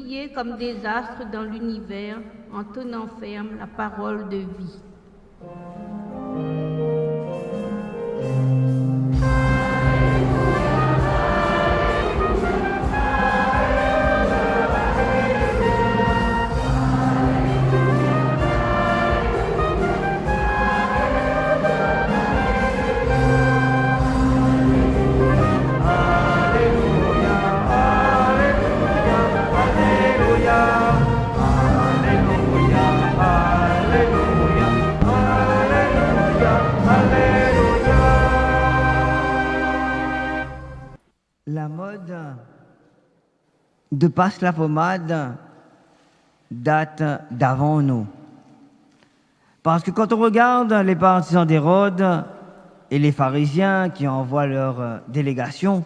briller comme des astres dans l'univers en tenant ferme la parole de vie. La mode de passe la pommade date d'avant nous. Parce que quand on regarde les partisans d'Hérode et les pharisiens qui envoient leur délégation,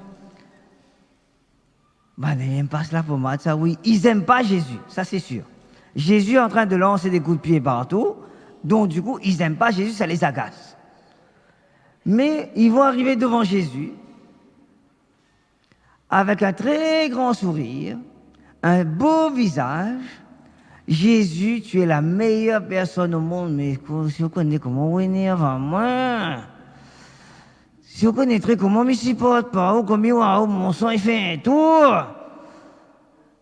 ils n'aiment pas la pommade, ça oui. Ils n'aiment pas Jésus, ça c'est sûr. Jésus est en train de lancer des coups de pied partout, donc du coup, ils n'aiment pas Jésus, ça les agace. Mais ils vont arriver devant Jésus avec un très grand sourire, un beau visage. Jésus, tu es la meilleure personne au monde, mais si vous connaissez comment vous énerve à moi, si vous connaissez comment je ne supporte pas, ou comme mon sang il fait un tour,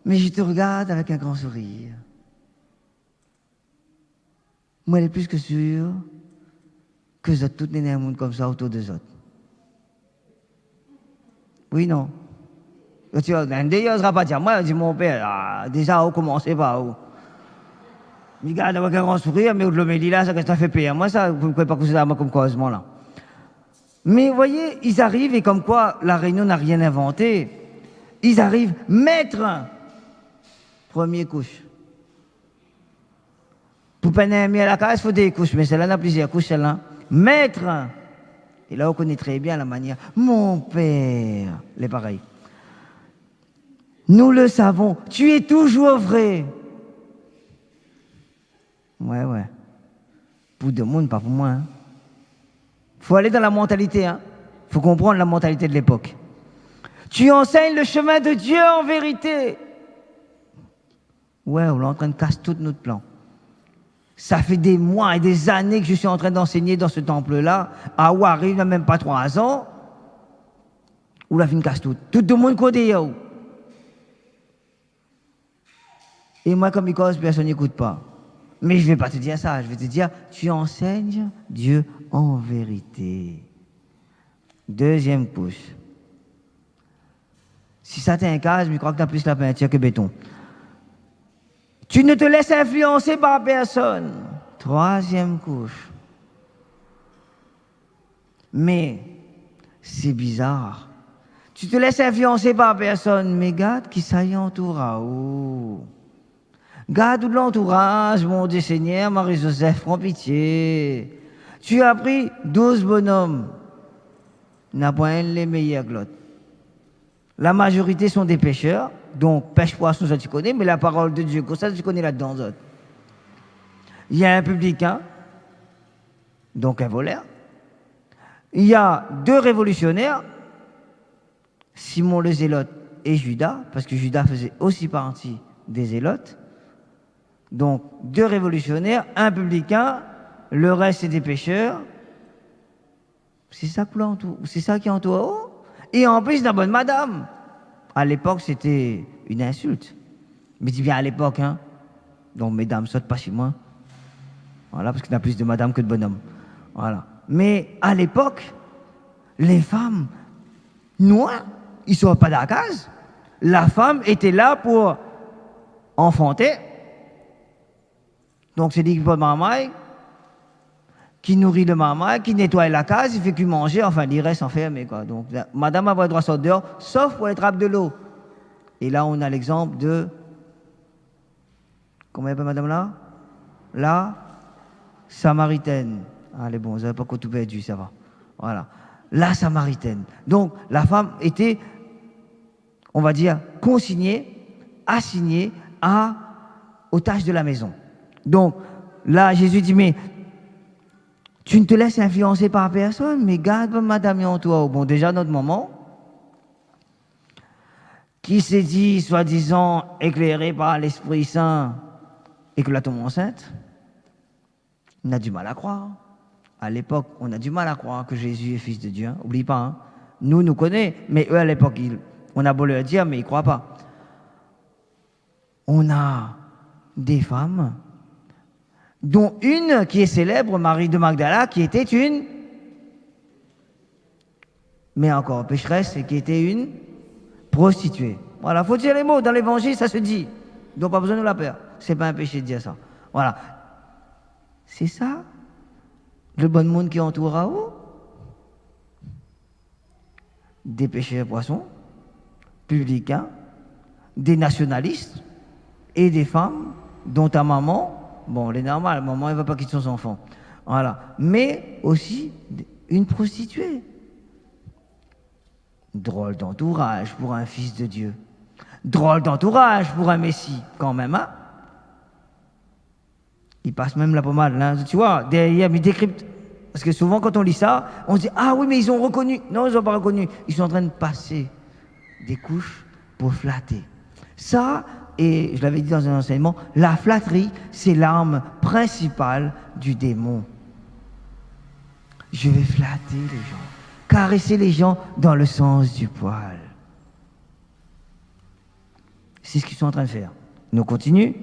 mais je te regarde avec un grand sourire. Moi, je suis plus que sûr que vous êtes toutes les monde comme ça autour des autres. Oui, non. Tu vois, d'ailleurs, je ne sera pas dire, moi, je dis mon père, déjà, vous commencez par où? Il regarde avec un grand sourire, mais le dit là, ça fait pire. Moi, ça, vous ne pouvez pas considérer moi comme causement là. Mais vous voyez, ils arrivent, et comme quoi la Réunion n'a rien inventé, ils arrivent, maître, première couche. Pour peine à la case, il faut des couches, mais celle-là n'a plusieurs couches, celle-là. Maître, et là, on connaît très bien la manière. Mon père, les pareils. Nous le savons, tu es toujours vrai. Ouais. Pour tout le monde, pas pour moi. Faut aller dans la mentalité. Faut comprendre la mentalité de l'époque. Tu enseignes le chemin de Dieu en vérité. Ouais, on est en train de casser tout notre plan. Ça fait des mois et des années que je suis en train d'enseigner dans ce temple-là. À Ouari, il n'y a même pas 3 ans. Où la fin casse tout. Tout le monde connaît. Et moi, comme il cause, personne n'écoute pas. Mais je ne vais pas te dire ça. Je vais te dire, tu enseignes Dieu en vérité. Deuxième couche. Si ça t'incasse, je crois que tu as plus la peinture que béton. Tu ne te laisses influencer par personne. Troisième couche. Mais c'est bizarre. Tu te laisses influencer par personne, mais garde qui ça y entoure à où. Garde tout l'entourage, mon Dieu Seigneur, Marie-Joseph, prends pitié. Tu as pris 12 bonhommes. N'a pas un les meilleurs que l'autre. La majorité sont des pêcheurs, donc pêche-poisson, ça tu connais, mais la parole de Dieu, ça tu connais là-dedans. Il y a un publicain, donc un voleur. Il y a 2 révolutionnaires, Simon le Zélote et Judas, parce que Judas faisait aussi partie des Zélotes. Donc, 2 révolutionnaires, un publicain, le reste c'est des pêcheurs. C'est ça qui entoure. Et en plus, la bonne madame. À l'époque, c'était une insulte. Mais dis bien à l'époque, Donc, mesdames, sautent pas chez moi. Voilà, parce qu'il y a plus de madame que de bonhomme. Voilà. Mais à l'époque, les femmes noires, ils ne sont pas dans la case. La femme était là pour enfanter. Donc, c'est dit qu'il faut de marmaille, qui nourrit le marmaille, qui nettoie la case, il fait que manger, enfin, il reste enfermé, quoi. Donc, madame a pas le droit de sortir dehors, sauf pour les trappes de l'eau. Et là, on a l'exemple de. Comment elle s'appelle, madame là? La Samaritaine. Allez, bon, vous n'avez pas tout perdu, ça va. Voilà. La Samaritaine. Donc, la femme était, on va dire, consignée, assignée aux tâches de la maison. Donc, là, Jésus dit, mais tu ne te laisses influencer par personne, mais garde madame et toi. Bon, déjà, notre maman, qui s'est dit, soi-disant, éclairé par l'Esprit Saint, et que la tombe enceinte, on a du mal à croire. À l'époque, on a du mal à croire que Jésus est fils de Dieu. Hein. Oublie pas, hein. Nous connaissons, mais eux, à l'époque, on a beau leur dire, mais ils ne croient pas. On a des femmes, dont une qui est célèbre, Marie de Magdala, qui était une, mais encore pécheresse, et qui était une prostituée. Voilà, il faut dire les mots, dans l'évangile, ça se dit. Donc pas besoin de la peur. C'est pas un péché de dire ça. Voilà. C'est ça, le bon monde qui entoure à vous. Des pécheurs poissons, publicains, des nationalistes et des femmes dont ta maman, bon, elle est normale, maman, elle ne va pas quitter son enfant. Voilà. Mais aussi une prostituée. Drôle d'entourage pour un fils de Dieu. Drôle d'entourage pour un Messie, quand même, hein? Il passe même la pommade, là. Tu vois, derrière, il décrypte. Parce que souvent, quand on lit ça, on se dit, ah oui, mais ils ont reconnu. Non, ils n'ont pas reconnu. Ils sont en train de passer des couches pour flatter. Ça, et je l'avais dit dans un enseignement, la flatterie, c'est l'arme principale du démon. Je vais flatter les gens, caresser les gens dans le sens du poil. C'est ce qu'ils sont en train de faire. Nous continuons.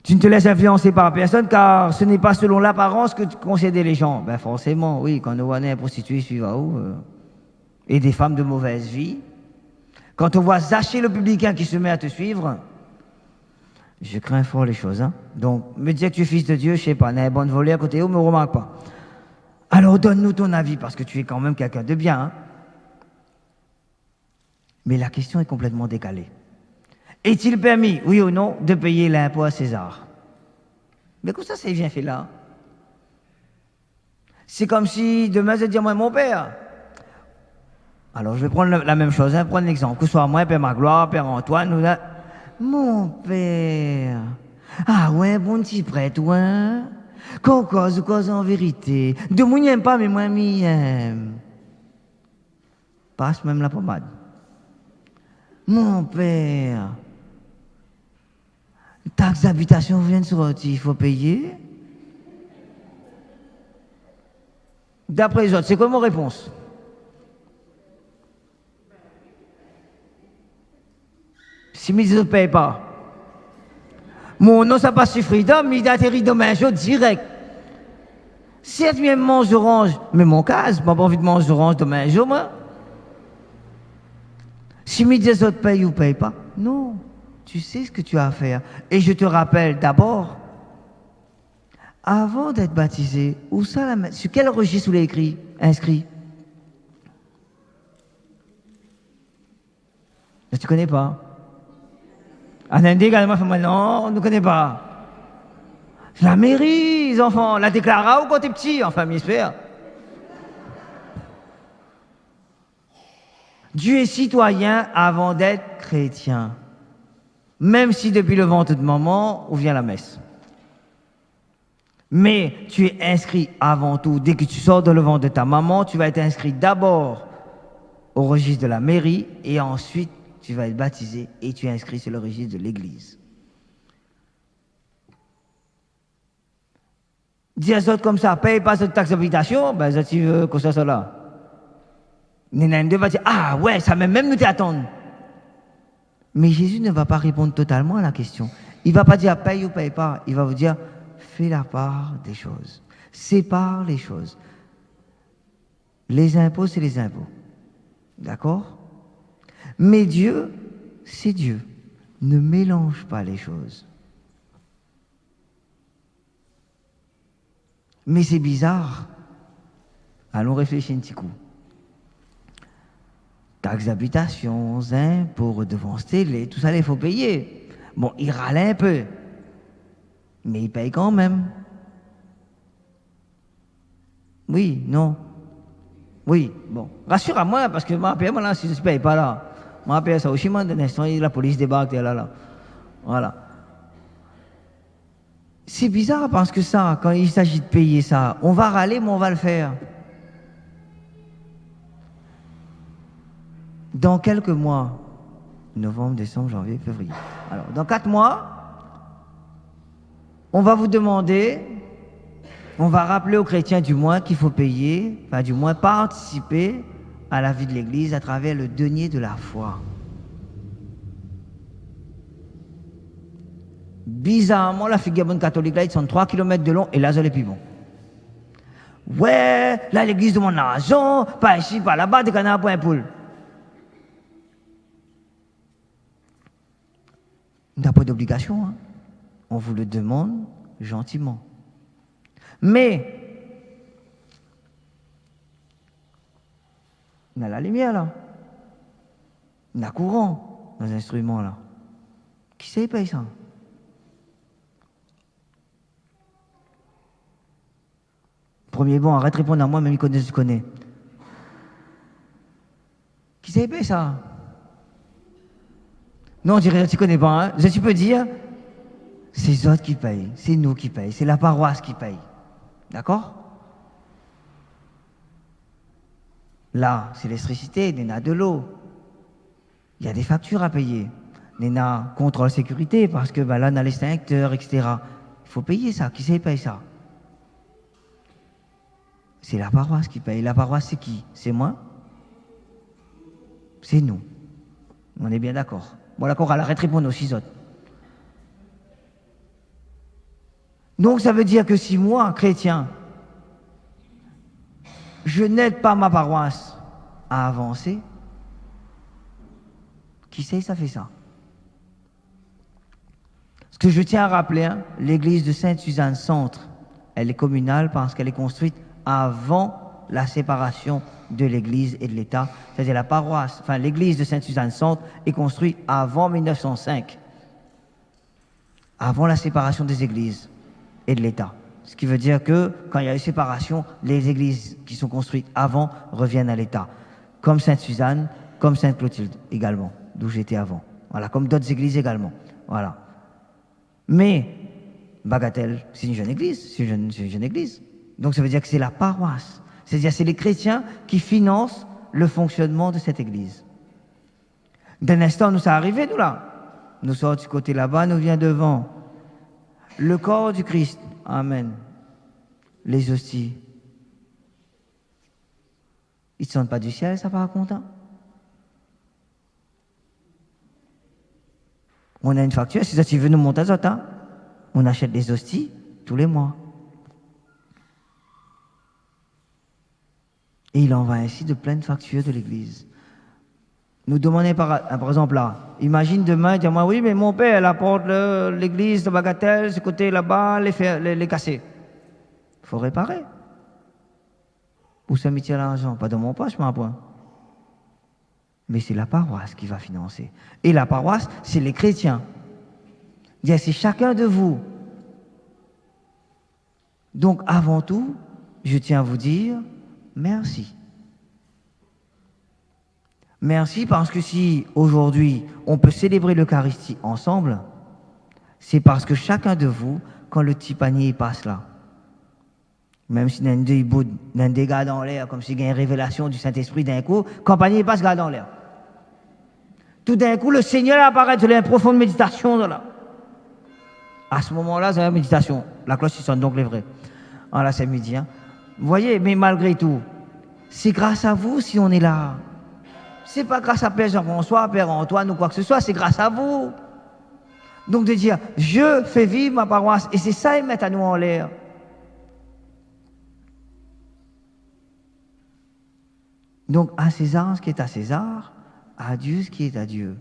Tu ne te laisses influencer par personne car ce n'est pas selon l'apparence que tu concèdes les gens. Ben forcément, oui, quand nous voyons un prostitué suivant où et des femmes de mauvaise vie, quand on voit Zachée le publicain qui se met à te suivre, je crains fort les choses. Hein. Donc, me dire que tu es fils de Dieu, je sais pas, n'a un bon volé à côté, on ne me remarque pas. Alors donne-nous ton avis parce que tu es quand même quelqu'un de bien. Hein. Mais la question est complètement décalée. Est-il permis, oui ou non, de payer l'impôt à César? Mais comment ça, c'est bien fait là? C'est comme si demain, je dis moi, mon père. Alors, je vais prendre la même chose, hein, prendre l'exemple. Que ce soit moi, Père Magloire, Père Antoine, ou là. Mon père. Ah ouais, bon petit prêtre, ouais. Qu'on cause en vérité. De moi, n'aime pas, mais moi, m'y aime. Passe même la pommade. Mon père. Taxe d'habitation vient de sortir, il faut payer. D'après les autres, c'est quoi mon réponse? Si mes autres ne payent pas, mon nom, ça passe sur Freedom, il atterrit dans un jour direct. Certes, je mange orange, mais mon cas, je n'ai pas envie de manger orange demain un jour, moi. Si mes autres payent ou ne payent pas, non. Tu sais ce que tu as à faire. Et je te rappelle d'abord, avant d'être baptisé, où ça, sur quel registre vous l'avez inscrit? Tu ne connais pas? Un également, non, on ne connaît pas. La mairie, les enfants, la déclara ou quand t'es petit, enfin, j'espère. Dieu est citoyen avant d'être chrétien. Même si depuis le ventre de maman, on vient à la messe. Mais tu es inscrit avant tout, dès que tu sors de le ventre de ta maman, tu vas être inscrit d'abord au registre de la mairie et ensuite tu vas être baptisé et tu es inscrit sur le registre de l'église. Dis à les autres comme ça, paye pas cette taxe d'habitation, ben ça tu veux que ça soit là. Nénène va dire, ah ouais, ça même nous t'attendre. Mais Jésus ne va pas répondre totalement à la question. Il ne va pas dire paye ou paye pas. Il va vous dire fais la part des choses. Sépare les choses. Les impôts, c'est les impôts. D'accord? Mais Dieu, c'est Dieu. Ne mélange pas les choses. Mais c'est bizarre. Allons réfléchir un petit coup. Taxes d'habitation, impôts, redevances télé, tout ça, il faut payer. Bon, il râle un peu, mais il paye quand même. Oui, non. Oui, bon. Rassure à moi, parce que moi, là, si je ne paye pas là, moi, ça aussi, moi, de l'instant, la police débarque, là. Voilà. C'est bizarre parce que ça, quand il s'agit de payer ça, on va râler, mais on va le faire. Dans quelques mois, novembre, décembre, janvier, février. Alors, dans 4 mois, on va vous demander, on va rappeler aux chrétiens du moins qu'il faut payer, enfin du moins participer à la vie de l'Église à travers le denier de la foi. Bizarrement, la figure bonne catholique là, ils sont 3 km de long et là, c'est les plus bon. Ouais, là, l'Église demande l'argent, pas ici, pas là-bas, des canards pour un poule. On n'a pas d'obligation, hein. On vous le demande gentiment. Mais, on a la lumière là. On a courant dans les instruments là. Qui sait payer ça? Premier bon, arrête de répondre à moi, même il se connaît. Qui sait payer ça? Non, je ne connais pas. Hein. Tu peux dire, c'est les autres qui payent, c'est nous qui payons, c'est la paroisse qui paye. D'accord? Là, c'est l'électricité, il y a de l'eau. Il y a des factures à payer. Il y a contrôle sécurité, parce que là, on a l'extincteur, etc. Il faut payer ça. Qui sait payer ça? C'est la paroisse qui paye. La paroisse, c'est qui? C'est moi? C'est nous. On est bien d'accord. Bon, d'accord, arrête de répondre aux 6 autres. Donc, ça veut dire que si moi, chrétien, je n'aide pas ma paroisse à avancer, qui sait, ça fait ça. Ce que je tiens à rappeler, hein, l'église de Sainte-Suzanne-Centre, elle est communale parce qu'elle est construite avant la séparation de l'église et de l'État. C'est-à-dire la paroisse, enfin l'église de Sainte-Suzanne-Centre est construite avant 1905, avant la séparation des églises et de l'État. Ce qui veut dire que quand il y a eu séparation, les églises qui sont construites avant reviennent à l'État. Comme Sainte-Suzanne, comme Sainte-Clotilde également, d'où j'étais avant. Voilà, comme d'autres églises également. Voilà. Mais Bagatelle, c'est une jeune église, c'est une jeune église. Donc ça veut dire que c'est la paroisse. C'est-à-dire c'est les chrétiens qui financent le fonctionnement de cette église. D'un instant, nous sommes arrivés, nous là. Nous sommes du côté là-bas, nous vient devant. Le corps du Christ. Amen. Les hosties. Ils ne sont pas du ciel, ça par contre. Hein? On a une facture, si ça tu veux nous monter ça, hein? On achète des hosties tous les mois. Et il en va ainsi de plein de factures de l'église. Nous demandons par exemple là, imagine demain, dis-moi, oui, mais mon père, il apporte l'église de Bagatelle, ce côté là-bas, les casser. Il faut réparer. Où ça me tient l'argent? Pas dans mon poche, moi, point. Mais c'est la paroisse qui va financer. Et la paroisse, c'est les chrétiens. C'est chacun de vous. Donc, avant tout, je tiens à vous dire merci. Merci parce que si aujourd'hui on peut célébrer l'Eucharistie ensemble, c'est parce que chacun de vous, quand le petit panier passe là, même si il y a des gars dans l'air, comme s'il y a une révélation du Saint-Esprit d'un coup, quand le panier passe, gars dans l'air. Tout d'un coup, le Seigneur apparaît, tu as une profonde méditation là. À ce moment-là, c'est la méditation. La cloche sonne donc les vrais. Voilà, c'est midi. Hein. Vous voyez, mais malgré tout, c'est grâce à vous si on est là. C'est pas grâce à Père Jean-François, Père Antoine ou quoi que ce soit, c'est grâce à vous. Donc de dire, je fais vivre ma paroisse, et c'est ça, ils mettent à nous en l'air. Donc à César ce qui est à César, à Dieu ce qui est à Dieu.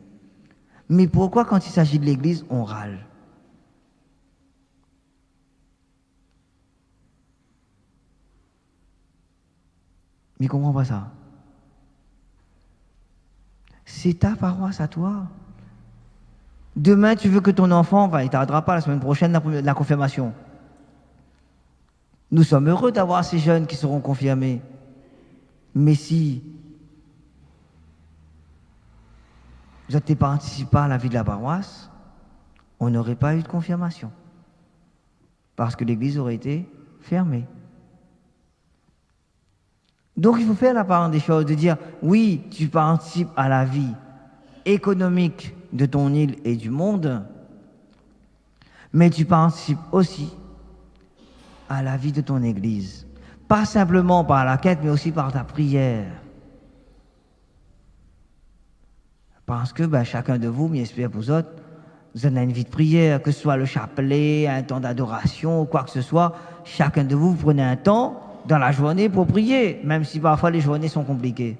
Mais pourquoi quand il s'agit de l'Église, on râle? Mais ne comprends pas ça. C'est ta paroisse à toi. Demain, tu veux que ton enfant, il ne t'arrêtera pas la semaine prochaine la confirmation. Nous sommes heureux d'avoir ces jeunes qui seront confirmés. Mais si vous n'êtes pas participé à la vie de la paroisse, on n'aurait pas eu de confirmation. Parce que l'église aurait été fermée. Donc il faut faire la part des choses, de dire, oui, tu participes à la vie économique de ton île et du monde, mais tu participes aussi à la vie de ton Église. Pas simplement par la quête, mais aussi par ta prière. Parce que chacun de vous, j'espère pour vous autres, vous avez une vie de prière, que ce soit le chapelet, un temps d'adoration ou quoi que ce soit. Chacun de vous, vous prenez un temps dans la journée pour prier, même si parfois les journées sont compliquées.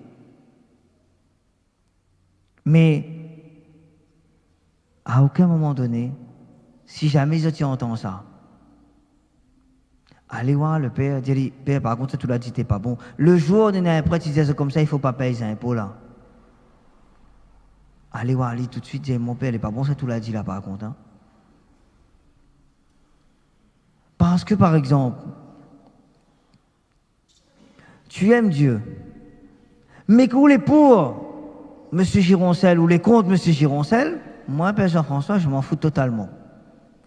Mais à aucun moment donné, si jamais tu entends ça, allez voir le père, dis père, par contre, ça tu l'as dit, t'es pas bon. Le jour où on est un prêtre, il disait comme ça, il ne faut pas payer les impôts là. Allez voir Ali tout de suite, dis mon père, il n'est pas bon, ça tu l'as dit là par contre. Hein. Parce que par exemple, tu aimes Dieu, mais que vous les pour M. Gironcel ou les contre M. Gironcel, moi, Père Jean-François, je m'en fous totalement.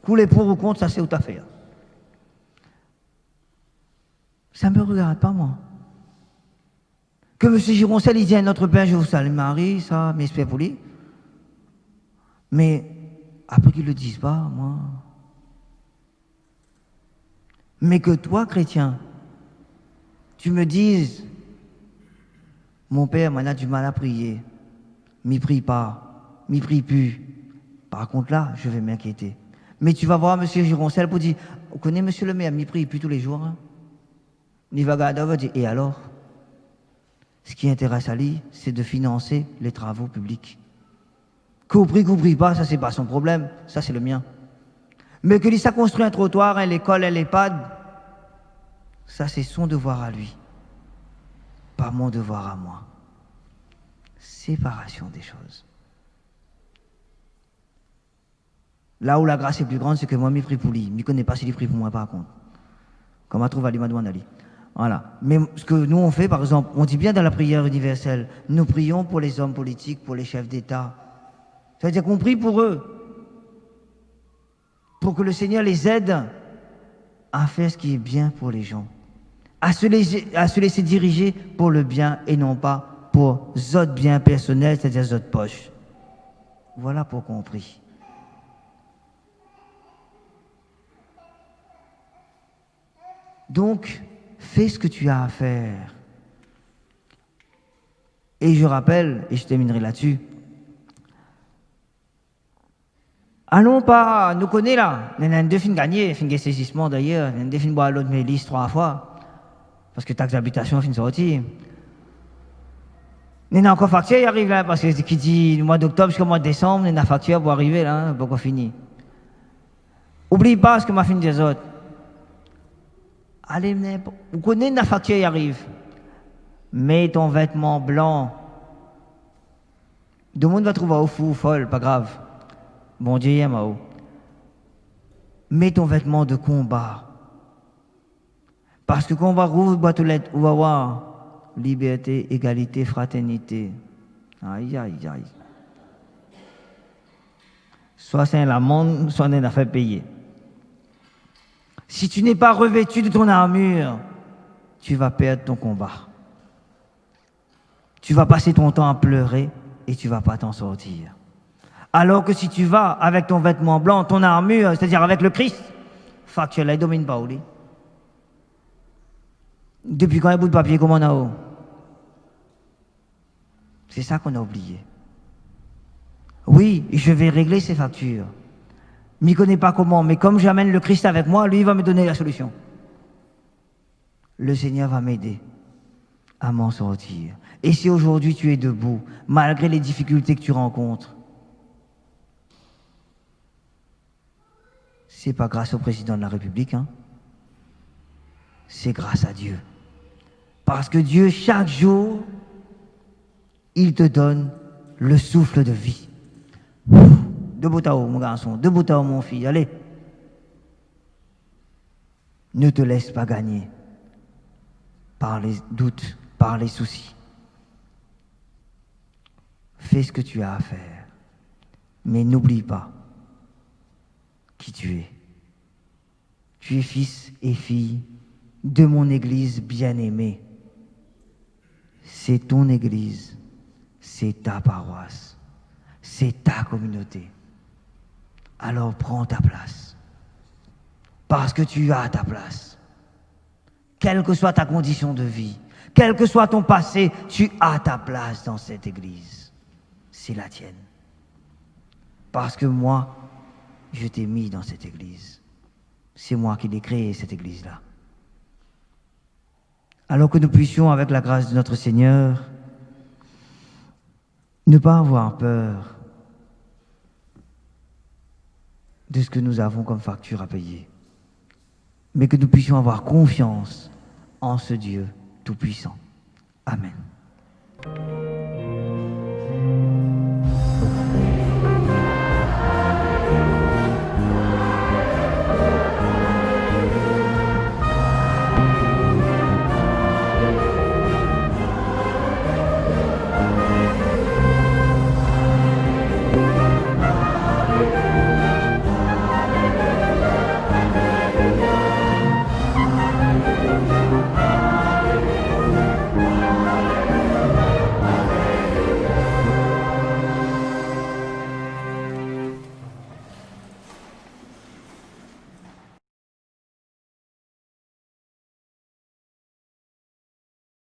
Couler pour ou contre, ça c'est tout à fait. Ça ne me regarde pas, moi. Que M. Gironcel, il dit à notre Père, je vous salue Marie, ça, m'espère pour lui. Mais après qu'ils ne le disent pas, moi. Mais que toi, chrétien, tu me dises, mon père m'en a du mal à prier, m'y prie pas, m'y prie plus. Par contre là, je vais m'inquiéter. Mais tu vas voir M. Gironcel pour dire, vous connaissez M. le maire, m'y prie plus tous les jours. Hein? Il va regarder, va dire, et alors? Ce qui intéresse à lui, c'est de financer les travaux publics. Qu'on prie pas, ça c'est pas son problème, ça c'est le mien. Mais que lui ça construit un trottoir, l'école, un EHPAD, ça c'est son devoir à lui, pas mon devoir à moi. Séparation des choses. Là où la grâce est plus grande, c'est que moi, je prie pour lui. Je ne connais pas s'il prie pour moi, par contre. Comme on trouve à l'Imadouanali. Voilà. Mais ce que nous, on fait, par exemple, on dit bien dans la prière universelle, nous prions pour les hommes politiques, pour les chefs d'État. Ça veut dire qu'on prie pour eux. Pour que le Seigneur les aide à faire ce qui est bien pour les gens. À se laisser diriger pour le bien et non pas pour autres biens personnels, c'est-à-dire autres poches. Voilà pourquoi on prie. Donc, fais ce que tu as à faire. Et je rappelle, et je terminerai là-dessus, allons pas, nous connaissons là, nous avons deux films gagnés, fin de saisissement d'ailleurs, nous avons deux films boire l'autre mélis 3 fois, parce que taxe d'habitation fin sorti. Nous avons encore facture, il arrive là, parce que qui dit le mois d'octobre jusqu'au mois de décembre, nous avons facture pour arriver là, pour qu'on finisse. Oublie pas ce que m'a fini des autres. Allez, vous connaissez la facture, il arrive. Mets ton vêtement blanc. Tout le monde va trouver au fou, folle, pas grave. Bon Dieu, il y a Mao. Mets ton vêtement de combat. Parce que quand on va rouvrir boîte aux lettres, on va voir liberté, égalité, fraternité. Aïe, aïe, aïe. Soit c'est la monde, soit on a fait payer. Si tu n'es pas revêtu de ton armure, tu vas perdre ton combat. Tu vas passer ton temps à pleurer et tu ne vas pas t'en sortir. Alors que si tu vas avec ton vêtement blanc, ton armure, c'est-à-dire avec le Christ, factuel, il ne domine pas. Depuis quand il y a un bout de papier comme on a haut? C'est ça qu'on a oublié. Oui, je vais régler ces factures. Je ne connais pas comment, mais comme j'amène le Christ avec moi, lui il va me donner la solution. Le Seigneur va m'aider à m'en sortir. Et si aujourd'hui tu es debout, malgré les difficultés que tu rencontres, c'est pas grâce au président de la République, hein. C'est grâce à Dieu. Parce que Dieu, chaque jour, il te donne le souffle de vie. Debout à haut, mon garçon, debout à haut, mon fils, allez. Ne te laisse pas gagner par les doutes, par les soucis. Fais ce que tu as à faire, mais n'oublie pas qui tu es. Tu es fils et fille de mon Église bien-aimée. C'est ton Église, c'est ta paroisse. c'est ta communauté. Alors prends ta place. Parce que tu as ta place. Quelle que soit ta condition de vie, quel que soit ton passé, tu as ta place dans cette église. C'est la tienne. Parce que moi, je t'ai mis dans cette église. C'est moi qui l'ai créé, cette église-là. Alors que nous puissions, avec la grâce de notre Seigneur, ne pas avoir peur de ce que nous avons comme facture à payer, mais que nous puissions avoir confiance en ce Dieu tout-puissant. Amen.